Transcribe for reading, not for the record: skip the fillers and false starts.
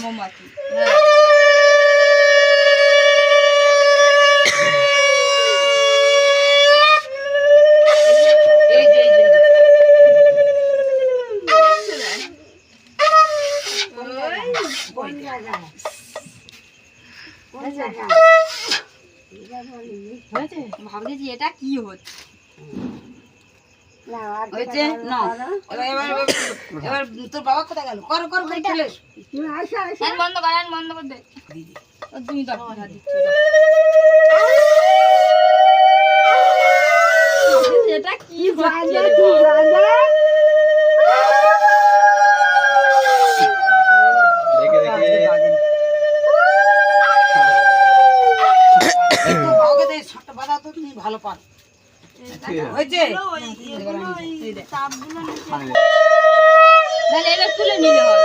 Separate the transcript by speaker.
Speaker 1: মোমবাতি ভাবছি এটা কি হচ্ছে
Speaker 2: এবার তোর বাবা কোথায় গেল? করো করো করে চলে এসো।
Speaker 1: বন্ধ করেন, বন্ধ করে দে। তুমি দাও, দিচ্ছি এটা কি হচ্ছে?
Speaker 2: ভালো পান হয়েছে
Speaker 1: তুলে নিলে হয়।